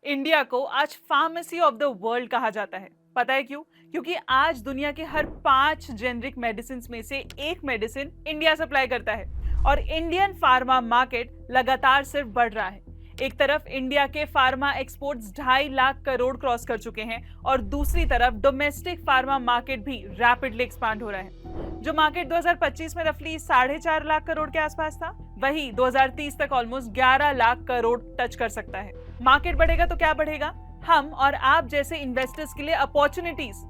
India को आज pharmacy of the world कहा जाता है। पता है क्यों? क्योंकि आज दुनिया के हर 5 जेनरिक मेडिसिन में से एक मेडिसिन इंडिया सप्लाई करता है और इंडियन फार्मा मार्केट लगातार सिर्फ बढ़ रहा है। एक तरफ इंडिया के pharma exports 2.5 lakh crore cross कर चुके हैं और दूसरी तरफ डोमेस्टिक फार्मा मार्केट भी रैपिडली एक्सपांड हो रहा है। जो मार्केट 2025 में रफली 4.5 लाख करोड़ के आसपास था, वही 2030 तक ऑलमोस्ट 11 लाख करोड़ टच कर सकता है। मार्केट बढ़ेगा तो क्या बढ़ेगा? हम और आप जैसे इन्वेस्टर्स के लिए अपॉर्चुनिटीज।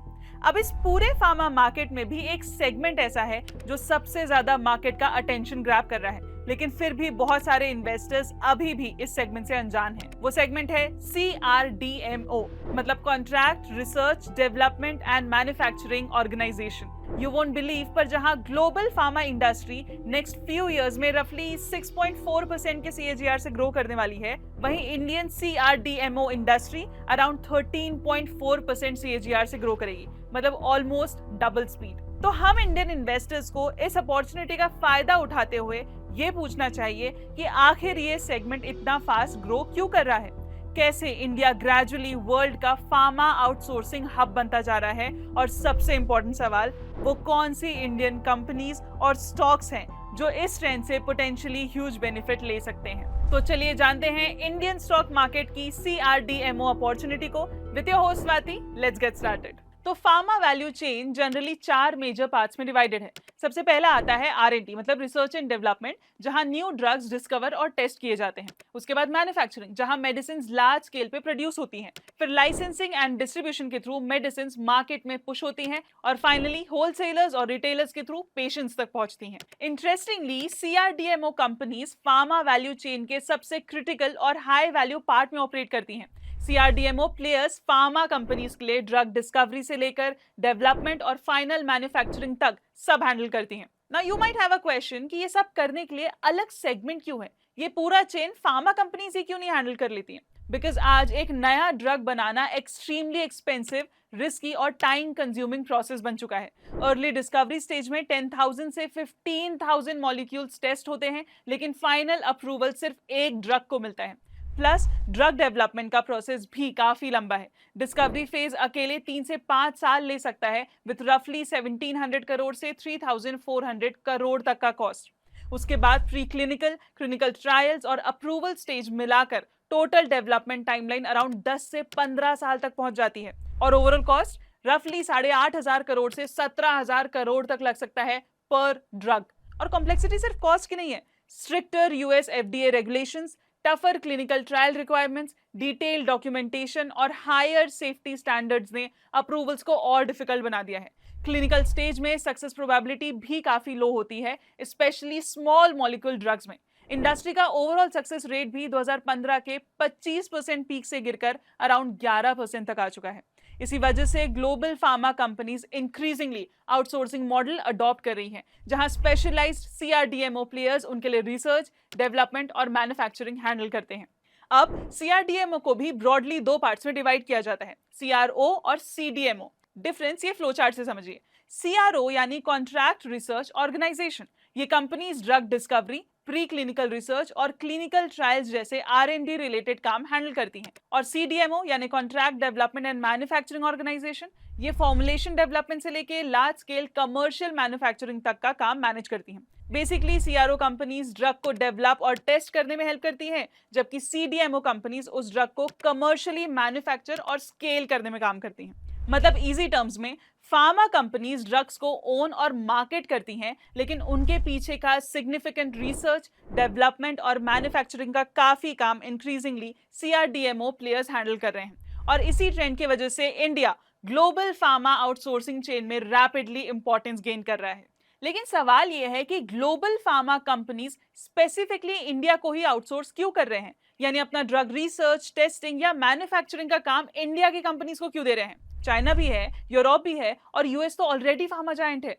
अब इस पूरे फार्मा मार्केट में भी एक सेगमेंट ऐसा है जो सबसे ज्यादा मार्केट का अटेंशन ग्रैब कर रहा है, लेकिन फिर भी बहुत सारे इन्वेस्टर्स अभी भी इस सेगमेंट से अनजान हैं। वो सेगमेंट है CRDMO, मतलब contract research development and manufacturing organisation. You won't believe, पर जहां global pharma industry next few years में रफली 6.4% के CAGR से ग्रो करने वाली है, वहीं Indian CRDMO industry around 13.4% CAGR से ग्रो करेगी, मतलब ऑलमोस्ट डबल स्पीड। तो हम इंडियन इन्वेस्टर्स को इस अपॉर्चुनिटी का फायदा उठाते हुए ये पूछना चाहिए कि आखिर ये सेगमेंट इतना फास्ट ग्रो क्यों कर रहा है? कैसे इंडिया ग्रेजुअली वर्ल्ड का फार्मा आउटसोर्सिंग हब बनता जा रहा है? और सबसे इंपॉर्टेंट सवाल, वो कौन सी इंडियन कंपनीज और स्टॉक्स हैं जो इस ट्रेंड से पोटेंशियली ह्यूज बेनिफिट ले सकते हैं? तो चलिए जानते हैं इंडियन स्टॉक मार्केट की CRDMO अपॉर्चुनिटी को। With your host Swati, let's get started. तो pharma value chain generally 4 major parts में डिवाइडेड है। सबसे पहला आता है R&D, मतलब रिसर्च एंड डेवलपमेंट, जहां न्यू ड्रग्स डिस्कवर और टेस्ट किए जाते हैं। उसके बाद मैन्युफैक्चरिंग, जहां मेडिसिन लार्ज स्केल पे प्रोड्यूस होती हैं। फिर लाइसेंसिंग एंड डिस्ट्रीब्यूशन के थ्रू मेडिसिन मार्केट में पुश होती हैं और फाइनली होलसेलर्स और रिटेलर्स के थ्रू पेशेंट्स तक पहुंचती हैं। Interestingly, CRDMO companies pharma value chain के सबसे क्रिटिकल और हाई वैल्यू पार्ट में ऑपरेट करती हैं। CRDMO प्लेयर्स फार्मा कंपनीज के लिए ड्रग डिस्कवरी से लेकर डेवलपमेंट और फाइनल मैन्युफैक्चरिंग तक सब हैंडल करती हैं। Now you might have a question कि ये सब करने के लिए अलग सेगमेंट क्यों है? ये पूरा चेन फार्मा कंपनीज ही क्यों नहीं हैंडल कर लेती हैं? बिकॉज आज एक नया ड्रग बनाना एक्सट्रीमली एक्सपेंसिव, रिस्की और टाइम कंज्यूमिंग प्रोसेस बन चुका है। अर्ली डिस्कवरी स्टेज में 10,000 से 15,000 मॉलिक्यूल्स टेस्ट होते हैं, लेकिन फाइनल अप्रूवल सिर्फ एक ड्रग को मिलता है। प्लस ड्रग डेवलपमेंट का प्रोसेस भी काफी लंबा है। डिस्कवरी फेज अकेले 3 से 5 साल ले सकता है, विद रफली 1700 करोड़ से 3400 करोड़ तक का कॉस्ट। उसके बाद प्री क्लिनिकल, क्लिनिकल ट्रायल्स और अप्रूवल स्टेज मिलाकर टोटल डेवलपमेंट टाइमलाइन अराउंड 10 से 15 साल तक पहुंच जाती है और ओवरऑल कॉस्ट रफली 8,500 करोड़ से 17,000 करोड़ तक लग सकता है पर ड्रग। और कॉम्प्लेक्सिटी सिर्फ कॉस्ट की नहीं है। Stricter US FDA regulations, tougher clinical trial requirements, detail documentation और हायर सेफ्टी स्टैंडर्ड्स ने अप्रूवल्स को और डिफिकल्ट बना दिया है। क्लिनिकल स्टेज में सक्सेस प्रोबेबिलिटी भी काफी लो होती है, स्पेशली स्मॉल मॉलिक्यूल ड्रग्स में। इंडस्ट्री का ओवरऑल सक्सेस रेट भी 2015 के 25% पीक से गिरकर अराउंड 11% तक आ चुका है। इसी वजह से global pharma companies increasingly outsourcing model adopt कर रही हैं, जहां स्पेशलाइज्ड CRDMO प्लेयर्स उनके लिए रिसर्च, डेवलपमेंट और मैन्युफैक्चरिंग हैंडल करते हैं। अब CRDMO को भी ब्रॉडली 2 पार्ट्स में डिवाइड किया जाता है, CRO और CDMO। डिफरेंस ये फ्लो चार्ट से समझिए। CRO यानी कॉन्ट्रैक्ट रिसर्च ऑर्गेनाइजेशन, ये companies drug discovery, pre clinical research और क्लिनिकल ट्रायल्स जैसे R&D रिलेटेड काम हैंडल करती हैं। और CDMO यानी contract development and manufacturing organisation, ये फॉर्मुलेशन डेवलपमेंट से लेके लार्ज स्केल कमर्शियल मैन्युफैक्चरिंग तक का काम मैनेज करती हैं। बेसिकली CRO कंपनीज ड्रग को डेवलप और टेस्ट करने में हेल्प करती हैं, जबकि CDMO कंपनीज उस ड्रग को कमर्शियली मैन्युफैक्चर और स्केल करने में काम करती हैं। मतलब इजी टर्म्स में, फार्मा कंपनीज ड्रग्स को ओन और मार्केट करती हैं, लेकिन उनके पीछे का सिग्निफिकेंट रिसर्च, डेवलपमेंट और मैन्युफैक्चरिंग का काफी काम इंक्रीजिंगली CRDMO प्लेयर्स हैंडल कर रहे हैं। और इसी ट्रेंड की वजह से India global pharma outsourcing chain में रैपिडली इंपॉर्टेंस गेन कर रहा है। लेकिन सवाल यह है कि global pharma companies specifically India को ही आउटसोर्स क्यों कर रहे हैं? यानी अपना ड्रग रिसर्च, टेस्टिंग या मैन्युफैक्चरिंग का काम इंडिया की कंपनीज को क्यों दे रहे हैं? चाइना भी है, यूरोप भी है और US तो ऑलरेडी फार्मा जायंट है।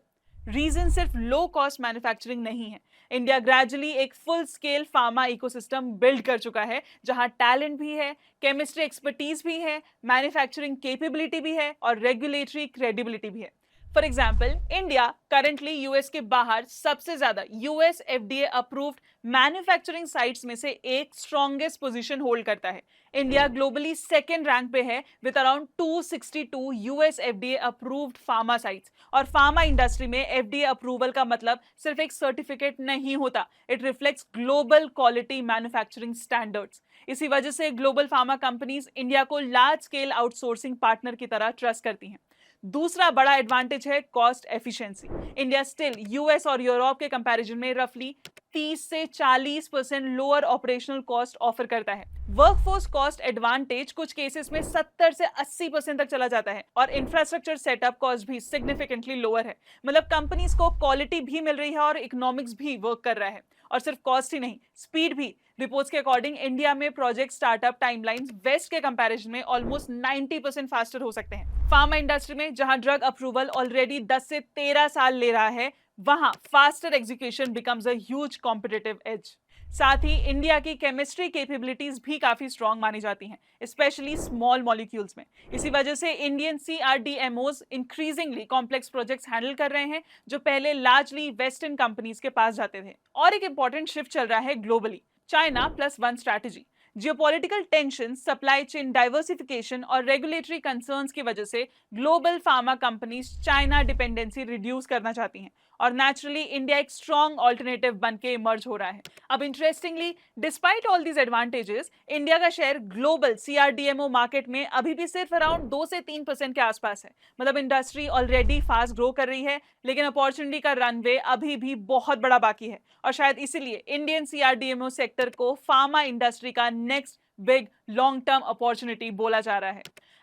रीजन सिर्फ लो कॉस्ट मैन्युफैक्चरिंग नहीं है। इंडिया ग्रेजुअली एक full scale pharma ecosystem build कर चुका है, जहां टैलेंट भी है, केमिस्ट्री एक्सपर्टीज भी है, मैन्युफैक्चरिंग कैपेबिलिटी भी है और रेगुलेटरी क्रेडिबिलिटी भी है। For example, India currently US के बाहर सबसे ज्यादा US FDA approved manufacturing sites में से एक स्ट्रॉन्गेस्ट पोजीशन होल्ड करता है। इंडिया ग्लोबली सेकेंड रैंक पे है with around 262 US FDA approved pharma sites. और फार्मा इंडस्ट्री में एफडीए अप्रूवल का मतलब सिर्फ एक सर्टिफिकेट नहीं होता, it reflects global quality manufacturing standards. इसी वजह से ग्लोबल फार्मा कंपनीज इंडिया को लार्ज स्केल आउटसोर्सिंग पार्टनर की तरह ट्रस्ट करती हैं। दूसरा बड़ा एडवांटेज है cost efficiency. India still US और यूरोप के कंपैरिजन में रफली 30 से 40% लोअर ऑपरेशनल कॉस्ट ऑफर करता है। वर्कफोर्स कॉस्ट एडवांटेज कुछ केसेस में 70 से 80% तक चला जाता है और इंफ्रास्ट्रक्चर सेटअप कॉस्ट भी सिग्निफिकेंटली लोअर है। मतलब कंपनीज को क्वालिटी भी मिल रही है और इकोनॉमिक्स भी वर्क कर रहा है। और सिर्फ कॉस्ट ही नहीं, स्पीड भी। रिपोर्ट्स के अकॉर्डिंग इंडिया में प्रोजेक्ट स्टार्टअप टाइमलाइंस वेस्ट के कंपैरिजन में ऑलमोस्ट 90% फास्टर हो सकते हैं। फार्मा इंडस्ट्री में जहां ड्रग अप्रूवल ऑलरेडी 10 से 13 साल ले रहा है, वहां faster execution becomes a huge competitive as. साथ ही इंडिया की केमिस्ट्री कैपेबिलिटीज भी काफी स्ट्रांग मानी जाती हैं, स्पेशली स्मॉल मॉलिक्यूल्स में। इसी वजह से Indian CRDMOs increasingly complex projects handle कर रहे हैं, जो पहले लार्जली वेस्टर्न कंपनीज के पास जाते थे। और एक इंपॉर्टेंट शिफ्ट चल रहा है globally, China plus one strategy. Geopolitical tension, supply chain diversification और रेगुलेटरी कंसर्न्स की वजह से global pharma companies China dependency reduce करना चाहती हैं और नेचुरली इंडिया एक स्ट्रॉन्ग ऑल्टरनेटिव बन के इमर्ज हो रहा है। अब interestingly, despite all these advantages, India का शेयर ग्लोबल सीआरडीएमओ मार्केट में अभी भी सिर्फ अराउंड 2 से 3% के आसपास है। मतलब इंडस्ट्री ऑलरेडी फास्ट ग्रो कर रही है, लेकिन अपॉर्चुनिटी का रनवे अभी भी बहुत बड़ा बाकी है। और शायद इसीलिए इंडियन सीआरडीएमओ सेक्टर को फार्मा इंडस्ट्री का next big long term opportunity बोला जा रहा है।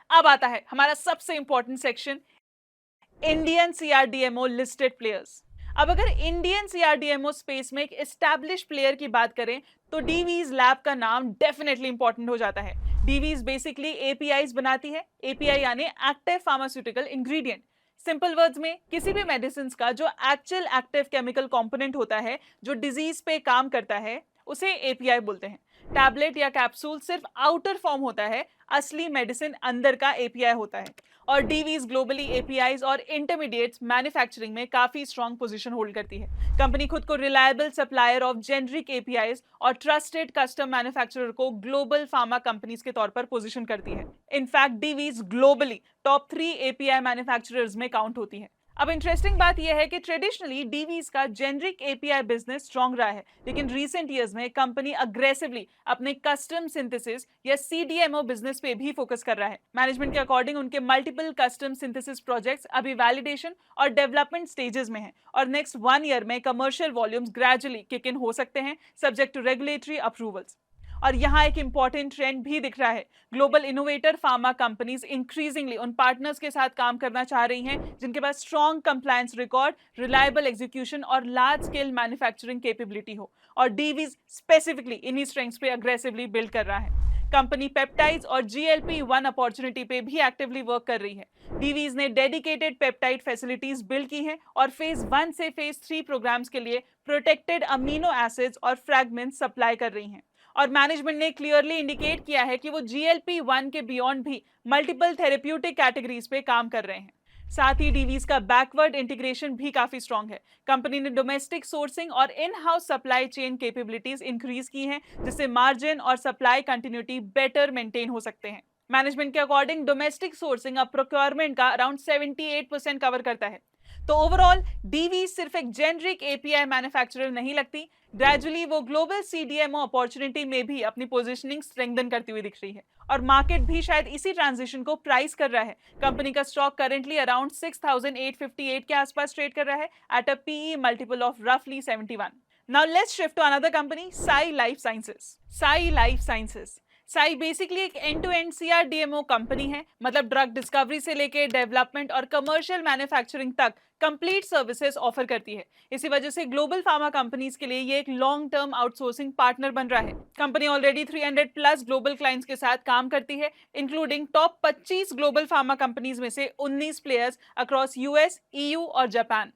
अब आता है हमारा सबसे important section, Indian CRDMO listed players. अब अगर इंडियन सीआरडीएमओ स्पेस में एक एस्टैब्लिश प्लेयर की बात करें तो डीवीज लैब का नाम डेफिनेटली इंपॉर्टेंट हो जाता है। डीवीज बेसिकली एपीआईज बनाती है, एपीआई यानी active pharmaceutical ingredient. Simple words में, किसी भी मेडिसिन का जो एक्चुअल एक्टिव केमिकल कंपोनेंट होता है, जो डिजीज पे काम करता है, उसे एपीआई बोलते हैं। टैबलेट या कैप्सूल सिर्फ आउटर फॉर्म होता है, असली मेडिसिन अंदर का एपीआई होता है। और डीवीज ग्लोबली एपीआईज और इंटरमीडिएट्स मैन्युफैक्चरिंग में काफी स्ट्रांग पोजीशन होल्ड करती है। कंपनी खुद को reliable supplier of generic APIs और ट्रस्टेड कस्टम मैन्युफैक्चरर को ग्लोबल फार्मा कंपनीज के तौर पर पोजीशन करती है। In fact Divi's globally top 3 API manufacturers में काउंट होती है। अब इंटरेस्टिंग बात यह है कि ट्रेडिशनली डीवीज का जेनरिक एपीआई बिजनेस स्ट्रांग रहा है, लेकिन रीसेंट ईयर्स में कंपनी अग्रेसिवली अपने कस्टम सिंथेसिस या सीडीएमओ बिजनेस पे भी फोकस कर रहा है। मैनेजमेंट के अकॉर्डिंग उनके मल्टीपल कस्टम सिंथेसिस प्रोजेक्ट्स अभी वैलिडेशन और डेवलपमेंट स्टेजेस में हैं और नेक्स्ट 1 ईयर में commercial volumes gradually kick in हो सकते हैं, सब्जेक्ट टू रेगुलेटरी अप्रूवल्स। और यहाँ एक इंपॉर्टेंट ट्रेंड भी दिख रहा है, global innovator pharma companies increasingly उन पार्टनर्स के साथ काम करना चाह रही हैं जिनके पास strong compliance record, reliable execution और लार्ज स्केल मैन्युफैक्चरिंग कैपेबिलिटी हो। और डीवीज स्पेसिफिकली इन्हीं स्ट्रेंथ्स पे अग्रेसिवली बिल्ड कर रहा है। कंपनी पेप्टाइड्स और GLP-1 अपॉर्चुनिटी पे भी एक्टिवली वर्क कर रही है। डीवीज ने डेडिकेटेड पेप्टाइड फैसिलिटीज बिल्ड की हैं और फेज 1 से फेज 3 प्रोग्राम्स के लिए प्रोटेक्टेड अमीनो एसिड्स और फ्रैगमेंट्स सप्लाई कर रही हैं। और मैनेजमेंट ने क्लियरली इंडिकेट किया है कि वो GLP-1 के बियॉन्ड भी मल्टीपल थेरेप्यूटिक कैटेगरीज पे काम कर रहे हैं। साथ ही डीवीज का बैकवर्ड इंटीग्रेशन भी काफी स्ट्रांग है। कंपनी ने डोमेस्टिक सोर्सिंग और in house supply chain capabilities increase की हैं, जिससे मार्जिन और सप्लाई कंटिन्यूटी बेटर मेंटेन हो सकते हैं। मैनेजमेंट के अकॉर्डिंग डोमेस्टिक सोर्सिंग अब प्रोक्योरमेंट का अराउंड 78% कवर करता है। तो ओवरऑल डीवी सिर्फ एक जेनरिक एपीआई मैन्युफैक्चरर नहीं लगती, ग्रेजुअली वो ग्लोबल सीडीएमओ अपॉर्चुनिटी में भी अपनी पोजीशनिंग स्ट्रेंथन करती हुई दिख रही है और मार्केट भी शायद इसी ट्रांजिशन को प्राइस कर रहा है। कंपनी का स्टॉक करंटली अराउंड 6858 के आसपास ट्रेड कर रहा है at a PE multiple of रफली 71। Now let's shift to another company, Sai life sciences. Sai life sciences, Sai basically एक end to end CRDMO company है। मतलब ड्रग डिस्कवरी से लेके डेवलपमेंट और कमर्शियल मैन्युफैक्चरिंग तक कंप्लीट सर्विसेज ऑफर करती है। इसी वजह से ग्लोबल फार्मा कंपनीज के लिए ये एक लॉन्ग टर्म आउटसोर्सिंग पार्टनर बन रहा है। Company already 300 plus global clients के साथ काम करती है, including top 25 global pharma companies में से 19 प्लेयर्स अक्रॉस यूएस, ईयू और जापान।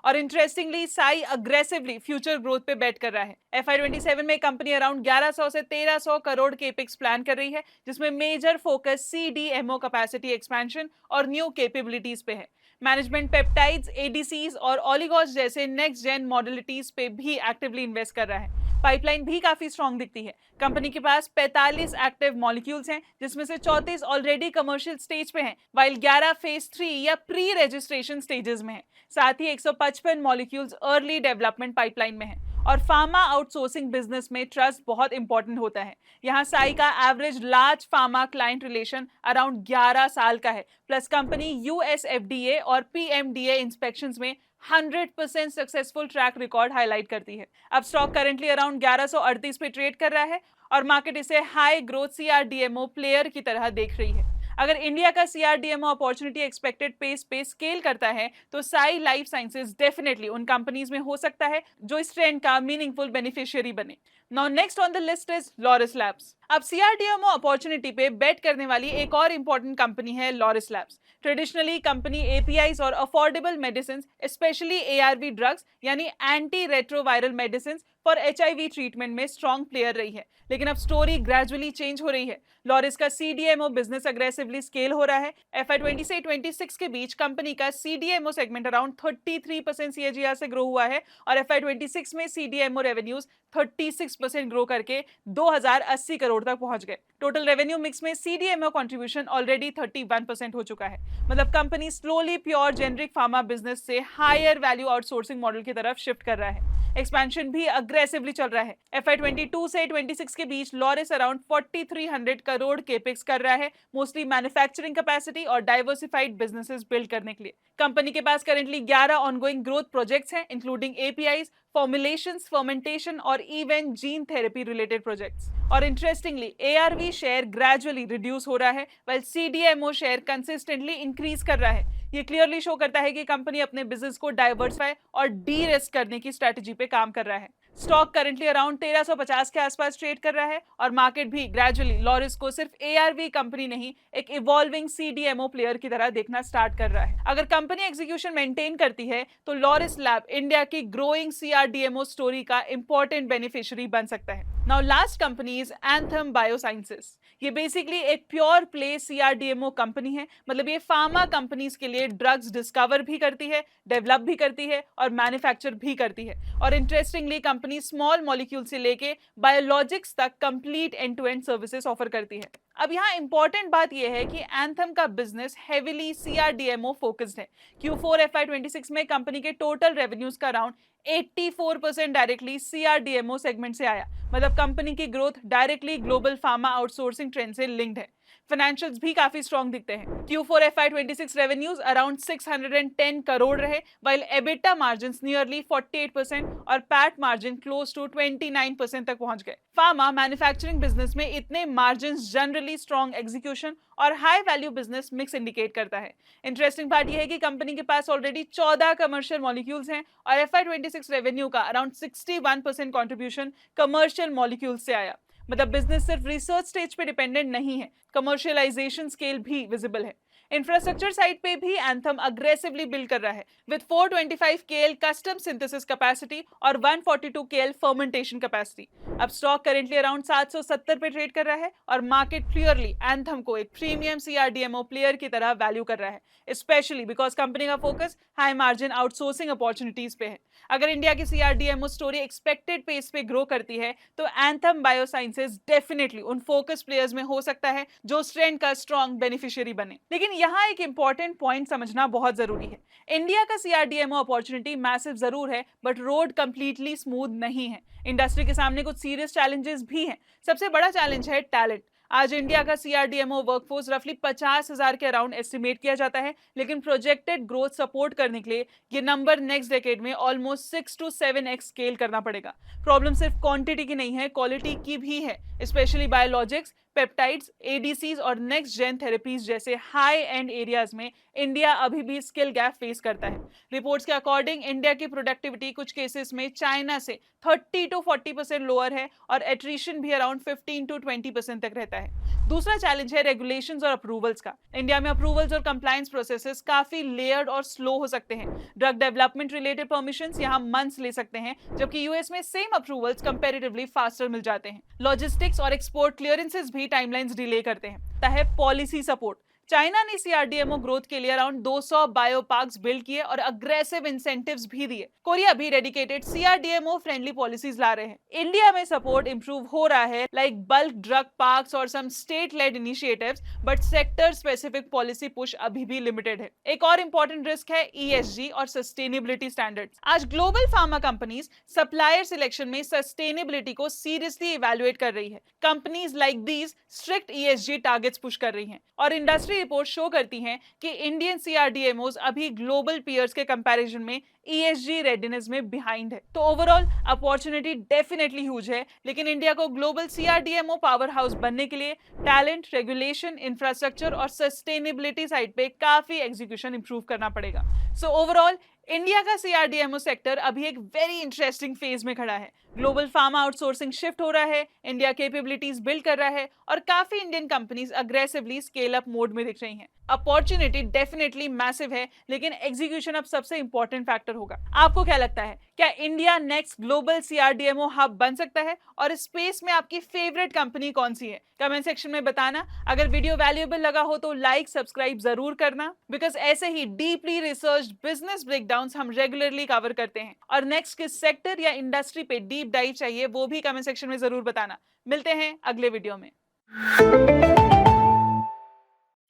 और interestingly Sai aggressively future growth पे बेट कर रहा है। FY27 में कंपनी अराउंड 1100 से 1300 करोड़ केपेक्स प्लान कर रही है, जिसमें major focus CDMO capacity expansion और न्यू कैपेबिलिटीज पे है। मैनेजमेंट पेप्टाइड्स, एडीसीज और ओलिगोस जैसे नेक्स्ट जेन मॉडलिटीज पे भी एक्टिवली इन्वेस्ट कर रहा है। पाइपलाइन भी काफी स्ट्रांग दिखती है। कंपनी के पास 45 एक्टिव मॉलिक्यूल्स हैं, जिसमें से 34 ऑलरेडी कमर्शियल स्टेज पे हैं, वाइल 11 फेज 3 या प्री रजिस्ट्रेशन स्टेजेस में हैं। साथ ही 155 मॉलिक्यूल्स अर्ली डेवलपमेंट पाइपलाइन में हैं। और फार्मा आउटसोर्सिंग बिजनेस में ट्रस्ट बहुत इंपॉर्टेंट होता है। यहाँ साई का average large pharma client relation around 11 साल का है, प्लस कंपनी यूएसएफडीए और पीएमडीए इंस्पेक्शंस में 100% सक्सेसफुल ट्रैक रिकॉर्ड हाईलाइट करती है। अब स्टॉक करंटली अराउंड 1138 पे ट्रेड कर रहा है और मार्केट इसे हाई ग्रोथ सीआरडीएमओ प्लेयर की तरह देख रही है। अगर इंडिया का सीआरडीएमओ अपॉर्चुनिटी एक्सपेक्टेड पेस पे स्केल करता है तो साई लाइफ साइंसेज डेफिनेटली उन कंपनीज में हो सकता है जो इस ट्रेंड का मीनिंगफुल बेनिफिशियरी बने। Now next on the list is Laurus Labs. अब सीआरडीएमओ अपॉर्चुनिटी पे बेट करने वाली एक और इंपॉर्टेंट कंपनी है Laurus Labs. Traditionally company APIs और affordable medicine, specially ARV drugs यानी anti retroviral medicine for HIV treatment में स्ट्रॉन्ग प्लेयर रही है। लेकिन अब स्टोरी ग्रेजुअली चेंज हो रही है। लॉरिस का सीडीएमओ बिजनेस अग्रेसिवली स्केल हो रहा है। FY20 से 26 के बीच कंपनी का सीडीएमओ सेगमेंट अराउंड 33% सीएजीआर से ग्रो हुआ है और FY26 में सीडीएमओ रेवेन्यूज 36% ग्रो करके 2080 करोड़ तक पहुंच गए। टोटल रेवेन्यू मिक्स में सीडीएमओ कंट्रीब्यूशन ऑलरेडी 31% हो चुका है। मतलब company slowly pure generic pharma business से हायर वैल्यू आउटसोर्सिंग मॉडल की तरफ शिफ्ट कर रहा है। एक्सपेंशन भी अग्रेसिवली चल रहा है। FY22 से 26 के बीच लॉरिस अराउंड 4300 करोड़ केपेक्स कर रहा है, मोस्टली मैन्युफैक्चरिंग कैपेसिटी और डाइवर्सिफाइड बिजनेसेस बिल्ड करने के लिए। कंपनी के पास करेंटली 11 ऑनगोइंग ग्रोथ प्रोजेक्ट्स हैं, इंक्लूडिंग एपीआईज, फॉर्मुलेशंस, फर्मेंटेशन और even gene therapy related projects. और interestingly ARV share gradually reduce हो रहा है, while CDMO share consistently increase कर रहा है। ये क्लियरली शो करता है कि कंपनी अपने बिजनेस को डाइवर्सिफाई और डी रिस्क करने की स्ट्रेटजी पे काम कर रहा है। स्टॉक करंटली अराउंड 1350 के आसपास ट्रेड कर रहा है और मार्केट भी ग्रेजुअली लॉरिस को सिर्फ एआरवी कंपनी नहीं, एक इवॉल्विंग सीडीएमओ प्लेयर की तरह देखना स्टार्ट कर रहा है। अगर कंपनी एग्जीक्यूशन मेंटेन करती है तो लॉरिस लैब इंडिया की ग्रोइंग सीआरडीएमओ स्टोरी का इंपॉर्टेंट बेनिफिशियरी बन सकता है। Now last company is anthem biosciences. ये बेसिकली एक प्योर प्ले सीआरडीएमओ कंपनी है। मतलब ये फार्मा कंपनीज के लिए ड्रग्स डिस्कवर भी करती है, डेवलप भी करती है और मैन्युफैक्चर भी करती है। और इंटरेस्टिंगली कंपनी स्मॉल मॉलिक्यूल से लेके बायोलॉजिक्स तक complete end to end services offer करती है। अब यहाँ इंपॉर्टेंट बात यह है कि एंथम का बिजनेस हेविली सीआरडीएमओ फोकस्ड है। Q4 FY26 में कंपनी के टोटल रेवेन्यूज का अराउंड 84% डायरेक्टली सीआरडीएमओ सेगमेंट से आया। मतलब कंपनी की growth directly global pharma outsourcing trend से लिंक्ड है। फाइनेंशियल्स भी काफी स्ट्रॉन्ग दिखते हैं। Q4 FY26 revenues around 610 crore रहे, while EBITDA मार्जिन्स नियरली 48% और पैट मार्जिन क्लोज टू 29% तक पहुंच गए। फार्मा मैन्युफैक्चरिंग बिजनेस में इतने मार्जिन्स जनरली स्ट्रॉन्ग एग्जीक्यूशन और high value business mix indicate करता है। इंटरेस्टिंग बात यह है कि कंपनी के पास ऑलरेडी 14 कमर्शियल मॉलिक्यूल्स हैं और FY26 रेवेन्यू का अराउंड 61% कंट्रीब्यूशन कमर्शियल मॉलिक्यूल्स से आया। मतलब बिजनेस सिर्फ रिसर्च स्टेज पे डिपेंडेंट नहीं है, कमर्शियलाइजेशन स्केल भी विजिबल है। इंफ्रास्ट्रक्चर साइड पे भी एंथम अग्रेसिवली बिल्ड कर रहा है with 425 KL custom synthesis capacity और 142 KL फर्मेंटेशन कैपेसिटी। अब स्टॉक करेंटली अराउंड 770 पे ट्रेड कर रहा है और मार्केट क्लियरली एंथम को एक प्रीमियम सीआरडीएमओ प्लेयर की तरह वैल्यू कर रहा है, स्पेशली बिकॉज कंपनी का focus high margin outsourcing opportunities पे है। अगर इंडिया की सीआरडीएमओ स्टोरी एक्सपेक्टेड पेस पे ग्रो करती है तो एंथम बायोसाइंसेज डेफिनेटली उन फोकस प्लेयर्स में हो सकता है जो ट्रेंड का स्ट्रॉन्ग बेनिफिशियरी बने। लेकिन यहाँ एक इंपॉर्टेंट पॉइंट समझना बहुत जरूरी है। इंडिया का सीआरडीएमओ अपॉर्चुनिटी मैसिव जरूर है, बट रोड कंप्लीटली स्मूथ नहीं है। इंडस्ट्री के सामने कुछ सीरियस चैलेंजेस भी हैं। सबसे बड़ा चैलेंज है टैलेंट। आज इंडिया का सीआरडीएमओ वर्कफोर्स रफली 50,000 के अराउंड एस्टिमेट किया जाता है, लेकिन प्रोजेक्टेड ग्रोथ सपोर्ट करने के लिए ये नंबर नेक्स्ट डेकेड में ऑलमोस्ट 6 to 7x स्केल करना पड़ेगा। प्रॉब्लम सिर्फ क्वांटिटी की नहीं है, क्वालिटी की भी है, स्पेशली बायोलॉजिक्स, पेप्टाइड्स, एडीसीज और नेक्स्ट जेन थेरेपीज जैसे हाई एंड एरियाज में इंडिया अभी भी स्किल गैप फेस करता है। रिपोर्ट्स के अकॉर्डिंग इंडिया की प्रोडक्टिविटी कुछ केसेस में चाइना से 30 to 40% लोअर है और एट्रिशन भी अराउंड 15 to 20% तक रहता है। दूसरा चैलेंज है रेगुलेशंस और अप्रूवल्स का। इंडिया में अप्रूवल्स और कंप्लायंस प्रोसेसेस काफी लेयर्ड और स्लो हो सकते हैं। ड्रग डेवलपमेंट रिलेटेड परमिशंस यहाँ मंथ्स ले सकते हैं, जबकि यूएस में सेम अप्रूवल्स कंपैरेटिवली फास्टर मिल जाते हैं। लॉजिस्टिक्स और एक्सपोर्ट क्लियरेंसेस भी टाइमलाइंस डिले करते हैं। है पॉलिसी सपोर्ट। चाइना ने सीआरडीएमओ ग्रोथ के लिए अराउंड 200 बायो पार्क्स बिल्ड किए और अग्रेसिव इंसेंटिव्स भी दिए। कोरिया भी डेडिकेटेड सीआरडीएमओ फ्रेंडली पॉलिसीज ला रहे हैं। इंडिया में सपोर्ट इंप्रूव हो रहा है, लाइक बल्क ड्रग पार्क्स और some state led initiatives, but sector specific policy push अभी भी लिमिटेड है। एक और इंपॉर्टेंट रिस्क है ईएसजी और सस्टेनेबिलिटी स्टैंडर्ड्स। आज global pharma companies supplier selection में सस्टेनेबिलिटी को सीरियसली इवैल्यूएट कर रही है। Companies like these strict ESG targets push कर रही हैं और इंडस्ट्री रिपोर्ट शो करती हैं कि इंडियन सीआरडीएमओज अभी ग्लोबल पीयर्स के कंपैरिजन में ईएसजी रेडीनेस में बिहाइंड है। तो ओवरऑल अपॉर्चुनिटी डेफिनेटली ह्यूज है, लेकिन इंडिया को ग्लोबल सीआरडीएमओ पावर हाउस बनने के लिए टैलेंट, रेगुलेशन, इंफ्रास्ट्रक्चर और सस्टेनेबिलिटी साइड पे काफी एग्जीक्यूशन इंप्रूव करना पड़ेगा। सो ओवरऑल इंडिया का सीआरडीएमओ सेक्टर अभी एक वेरी इंटरेस्टिंग फेज में खड़ा है। ग्लोबल फार्मा आउटसोर्सिंग शिफ्ट हो रहा है, इंडिया कैपेबिलिटीज बिल्ड कर रहा है और काफी Indian companies aggressively scale up mode में दिख रही हैं। अपॉर्चुनिटी डेफिनेटली मैसिव है, लेकिन एग्जीक्यूशन अब सबसे इंपॉर्टेंट फैक्टर होगा। आपको क्या लगता है, क्या इंडिया नेक्स्ट ग्लोबल सीआरडीएमओ हब बन सकता है? और स्पेस में आपकी फेवरेट कंपनी कौन सी है? कमेंट सेक्शन में बताना। अगर वीडियो वैल्यूएबल लगा हो तो लाइक सब्सक्राइब जरूर करना, बिकॉज ऐसे ही डीपली रिसर्च्ड बिजनेस ब्रेकडाउन्स हम रेगुलरली कवर करते हैं। और नेक्स्ट किस सेक्टर या इंडस्ट्री पे डीप डाइव चाहिए वो भी कमेंट सेक्शन में जरूर बताना। मिलते हैं अगले वीडियो में।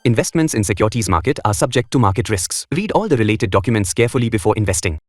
Investments in securities market are subject to market risks. Read all the related documents carefully before investing.